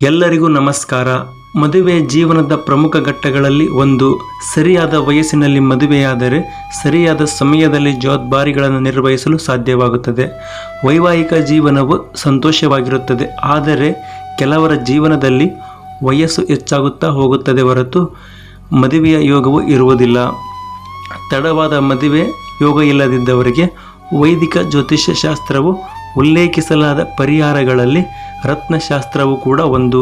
ಎಲ್ಲರಿಗೂ ನಮಸ್ಕಾರ. ಮದುವೆ ಜೀವನದ ಪ್ರಮುಖ ಘಟ್ಟಗಳಲ್ಲಿ ಒಂದು. ಸರಿಯಾದ ವಯಸ್ಸಿನಲ್ಲಿ ಮದುವೆಯಾದರೆ ಸರಿಯಾದ ಸಮಯದಲ್ಲಿ ಜವಾಬ್ದಾರಿಗಳನ್ನು ನಿರ್ವಹಿಸಲು ಸಾಧ್ಯವಾಗುತ್ತದೆ. ವೈವಾಹಿಕ ಜೀವನವು ಸಂತೋಷವಾಗಿರುತ್ತದೆ. ಆದರೆ ಕೆಲವರ ಜೀವನದಲ್ಲಿ ವಯಸ್ಸು ಹೆಚ್ಚಾಗುತ್ತಾ ಹೋಗುತ್ತದೆ ಹೊರತು ಮದುವೆಯ ಯೋಗವು ಇರುವುದಿಲ್ಲ. ತಡವಾದ ಮದುವೆ ಯೋಗ ಇಲ್ಲದಿದ್ದವರಿಗೆ ವೈದಿಕ ಜ್ಯೋತಿಷ್ಯ ಶಾಸ್ತ್ರವು ಉಲ್ಲೇಖಿಸಲಾದ ಪರಿಹಾರಗಳಲ್ಲಿ ರತ್ನಶಾಸ್ತ್ರವು ಕೂಡ ಒಂದು.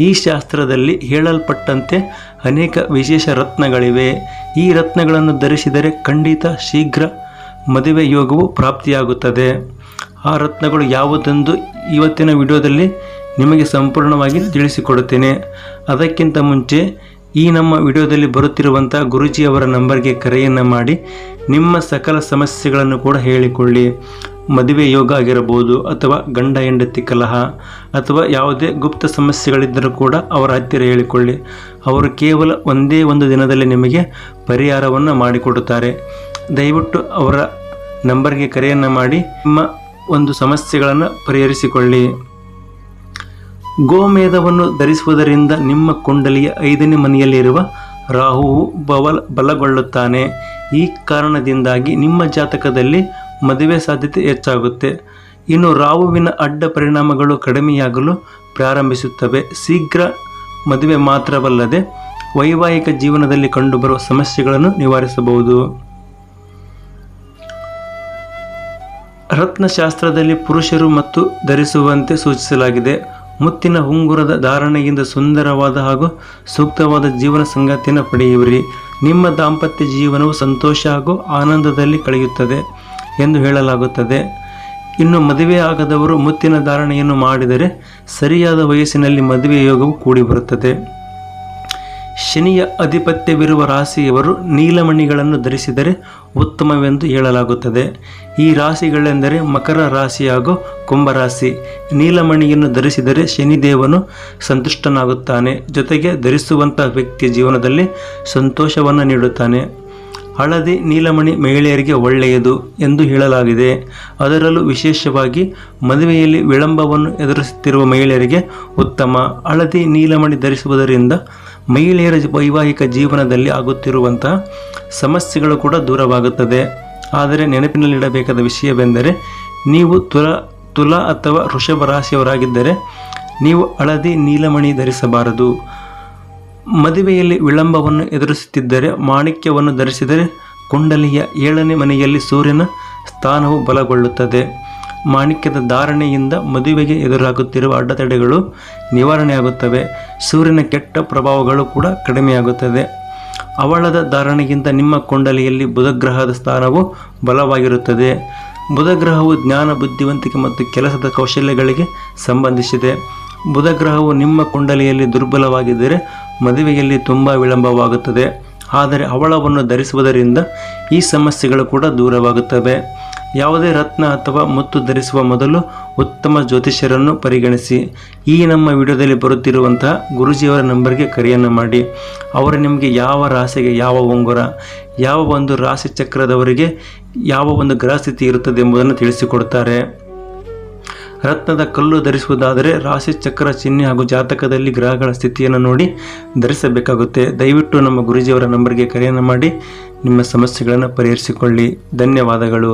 ಈ ಶಾಸ್ತ್ರದಲ್ಲಿ ಹೇಳಲ್ಪಟ್ಟಂತೆ ಅನೇಕ ವಿಶೇಷ ರತ್ನಗಳಿವೆ. ಈ ರತ್ನಗಳನ್ನು ಧರಿಸಿದರೆ ಖಂಡಿತ ಶೀಘ್ರ ಮದುವೆ ಯೋಗವು ಪ್ರಾಪ್ತಿಯಾಗುತ್ತದೆ. ಆ ರತ್ನಗಳು ಯಾವುದೆಂದು ಇವತ್ತಿನ ವಿಡಿಯೋದಲ್ಲಿ ನಿಮಗೆ ಸಂಪೂರ್ಣವಾಗಿ ತಿಳಿಸಿಕೊಡುತ್ತೇನೆ. ಅದಕ್ಕಿಂತ ಮುಂಚೆ ಈ ನಮ್ಮ ವಿಡಿಯೋದಲ್ಲಿ ಬರುತ್ತಿರುವಂಥ ಗುರೂಜಿಯವರ ನಂಬರ್ಗೆ ಕರೆಯನ್ನು ಮಾಡಿ ನಿಮ್ಮ ಸಕಲ ಸಮಸ್ಯೆಗಳನ್ನು ಕೂಡ ಹೇಳಿಕೊಳ್ಳಿ. ಮದುವೆ ಯೋಗ ಆಗಿರಬಹುದು, ಅಥವಾ ಗಂಡ ಹೆಂಡತಿ ಕಲಹ, ಅಥವಾ ಯಾವುದೇ ಗುಪ್ತ ಸಮಸ್ಯೆಗಳಿದ್ದರೂ ಕೂಡ ಅವರ ಹತ್ತಿರ ಹೇಳಿಕೊಳ್ಳಿ. ಅವರು ಕೇವಲ ಒಂದೇ ಒಂದು ದಿನದಲ್ಲಿ ನಿಮಗೆ ಪರಿಹಾರವನ್ನು ಮಾಡಿಕೊಡುತ್ತಾರೆ. ದಯವಿಟ್ಟು ಅವರ ನಂಬರ್ಗೆ ಕರೆಯನ್ನು ಮಾಡಿ ನಿಮ್ಮ ಒಂದು ಸಮಸ್ಯೆಗಳನ್ನು ಪರಿಹರಿಸಿಕೊಳ್ಳಿ. ಗೋಮೇಧವನ್ನು ಧರಿಸುವುದರಿಂದ ನಿಮ್ಮ ಕುಂಡಲಿಯ 5ನೇ ಮನೆಯಲ್ಲಿರುವ ರಾಹುವು ಬಲಗೊಳ್ಳುತ್ತಾನೆ. ಈ ಕಾರಣದಿಂದಾಗಿ ನಿಮ್ಮ ಜಾತಕದಲ್ಲಿ ಮದುವೆ ಸಾಧ್ಯತೆ ಹೆಚ್ಚಾಗುತ್ತೆ. ಇನ್ನು ರಾಹುವಿನ ಅಡ್ಡ ಪರಿಣಾಮಗಳು ಕಡಿಮೆಯಾಗಲು ಪ್ರಾರಂಭಿಸುತ್ತವೆ. ಶೀಘ್ರ ಮದುವೆ ಮಾತ್ರವಲ್ಲದೆ ವೈವಾಹಿಕ ಜೀವನದಲ್ಲಿ ಕಂಡುಬರುವ ಸಮಸ್ಯೆಗಳನ್ನು ನಿವಾರಿಸಬಹುದು. ರತ್ನಶಾಸ್ತ್ರದಲ್ಲಿ ಪುರುಷರು ಮತ್ತು ಧರಿಸುವಂತೆ ಸೂಚಿಸಲಾಗಿದೆ. ಮುತ್ತಿನ ಉಂಗುರದ ಧಾರಣೆಯಿಂದ ಸುಂದರವಾದ ಹಾಗೂ ಸೂಕ್ತವಾದ ಜೀವನ ಸಂಗಾತಿಯನ್ನು ಪಡೆಯುವಿರಿ. ನಿಮ್ಮ ದಾಂಪತ್ಯ ಜೀವನವು ಸಂತೋಷ ಹಾಗೂ ಆನಂದದಲ್ಲಿ ಕಳೆಯುತ್ತದೆ ಎಂದು ಹೇಳಲಾಗುತ್ತದೆ. ಇನ್ನು ಮದುವೆ ಆಗದವರು ಮುತ್ತಿನ ಧಾರಣೆಯನ್ನು ಮಾಡಿದರೆ ಸರಿಯಾದ ವಯಸ್ಸಿನಲ್ಲಿ ಮದುವೆ ಯೋಗವು ಕೂಡಿ ಬರುತ್ತದೆ. ಶನಿಯ ಅಧಿಪತ್ಯವಿರುವ ರಾಶಿಯವರು ನೀಲಮಣಿಗಳನ್ನು ಧರಿಸಿದರೆ ಉತ್ತಮವೆಂದು ಹೇಳಲಾಗುತ್ತದೆ. ಈ ರಾಶಿಗಳೆಂದರೆ ಮಕರ ರಾಶಿ ಹಾಗೂ ಕುಂಭರಾಶಿ. ನೀಲಮಣಿಯನ್ನು ಧರಿಸಿದರೆ ಶನಿದೇವನು ಸಂತುಷ್ಟನಾಗುತ್ತಾನೆ. ಜೊತೆಗೆ ಧರಿಸುವಂಥ ವ್ಯಕ್ತಿಯ ಜೀವನದಲ್ಲಿ ಸಂತೋಷವನ್ನು ನೀಡುತ್ತಾನೆ. ಹಳದಿ ನೀಲಮಣಿ ಮಹಿಳೆಯರಿಗೆ ಒಳ್ಳೆಯದು ಎಂದು ಹೇಳಲಾಗಿದೆ. ಅದರಲ್ಲೂ ವಿಶೇಷವಾಗಿ ಮದುವೆಯಲ್ಲಿ ವಿಳಂಬವನ್ನು ಎದುರಿಸುತ್ತಿರುವ ಮಹಿಳೆಯರಿಗೆ ಉತ್ತಮ. ಹಳದಿ ನೀಲಮಣಿ ಧರಿಸುವುದರಿಂದ ಮಹಿಳೆಯರ ವೈವಾಹಿಕ ಜೀವನದಲ್ಲಿ ಆಗುತ್ತಿರುವಂತಹ ಸಮಸ್ಯೆಗಳು ಕೂಡ ದೂರವಾಗುತ್ತದೆ. ಆದರೆ ನೆನಪಿನಲ್ಲಿಡಬೇಕಾದ ವಿಷಯವೆಂದರೆ, ನೀವು ತುಲಾ ಅಥವಾ ವೃಷಭ ರಾಶಿಯವರಾಗಿದ್ದರೆ ನೀವು ಹಳದಿ ನೀಲಮಣಿ ಧರಿಸಬಾರದು. ಮದುವೆಯಲ್ಲಿ ವಿಳಂಬವನ್ನು ಎದುರಿಸುತ್ತಿದ್ದರೆ ಮಾಣಿಕ್ಯವನ್ನು ಧರಿಸಿದರೆ ಕುಂಡಲಿಯ 7ನೇ ಮನೆಯಲ್ಲಿ ಸೂರ್ಯನ ಸ್ಥಾನವು ಬಲಗೊಳ್ಳುತ್ತದೆ. ಮಾಣಿಕ್ಯದ ಧಾರಣೆಯಿಂದ ಮದುವೆಗೆ ಎದುರಾಗುತ್ತಿರುವ ಅಡೆತಡೆಗಳು ನಿವಾರಣೆಯಾಗುತ್ತವೆ. ಸೂರ್ಯನ ಕೆಟ್ಟ ಪ್ರಭಾವಗಳು ಕೂಡ ಕಡಿಮೆಯಾಗುತ್ತದೆ. ಹವಳದ ಧಾರಣೆಯಿಂದ ನಿಮ್ಮ ಕುಂಡಲಿಯಲ್ಲಿ ಬುಧಗ್ರಹದ ಸ್ಥಾನವು ಬಲವಾಗಿರುತ್ತದೆ. ಬುಧಗ್ರಹವು ಜ್ಞಾನ, ಬುದ್ಧಿವಂತಿಕೆ ಮತ್ತು ಕೆಲಸದ ಕೌಶಲ್ಯಗಳಿಗೆ ಸಂಬಂಧಿಸಿದೆ. ಬುಧಗ್ರಹವು ನಿಮ್ಮ ಕುಂಡಲಿಯಲ್ಲಿ ದುರ್ಬಲವಾಗಿದ್ದರೆ ಮದುವೆಯಲ್ಲಿ ತುಂಬ ವಿಳಂಬವಾಗುತ್ತದೆ. ಆದರೆ ಹವಳವನ್ನು ಧರಿಸುವುದರಿಂದ ಈ ಸಮಸ್ಯೆಗಳು ಕೂಡ ದೂರವಾಗುತ್ತವೆ. ಯಾವುದೇ ರತ್ನ ಅಥವಾ ಮುತ್ತು ಧರಿಸುವ ಮೊದಲು ಉತ್ತಮ ಜ್ಯೋತಿಷ್ಯರನ್ನು ಪರಿಗಣಿಸಿ. ಈ ನಮ್ಮ ವಿಡಿಯೋದಲ್ಲಿ ಬರುತ್ತಿರುವಂತಹ ಗುರೂಜಿಯವರ ನಂಬರ್ಗೆ ಕರೆಯನ್ನು ಮಾಡಿ. ಅವರು ನಿಮಗೆ ಯಾವ ರಾಶಿಗೆ ಯಾವ ಉಂಗುರ, ಯಾವ ಒಂದು ರಾಶಿ ಚಕ್ರದವರಿಗೆ ಯಾವ ಒಂದು ಗ್ರಹಸ್ಥಿತಿ ಇರುತ್ತದೆ ಎಂಬುದನ್ನು ತಿಳಿಸಿಕೊಡುತ್ತಾರೆ. ರತ್ನದ ಕಲ್ಲು ಧರಿಸುವುದಾದರೆ ರಾಶಿ ಚಕ್ರ ಚಿಹ್ನೆ ಹಾಗೂ ಜಾತಕದಲ್ಲಿ ಗ್ರಹಗಳ ಸ್ಥಿತಿಯನ್ನು ನೋಡಿ ಧರಿಸಬೇಕಾಗುತ್ತೆ. ದಯವಿಟ್ಟು ನಮ್ಮ ಗುರೂಜಿಯವರ ನಂಬರ್ಗೆ ಕರೆಯನ್ನು ಮಾಡಿ ನಿಮ್ಮ ಸಮಸ್ಯೆಗಳನ್ನು ಪರಿಹರಿಸಿಕೊಳ್ಳಿ. ಧನ್ಯವಾದಗಳು.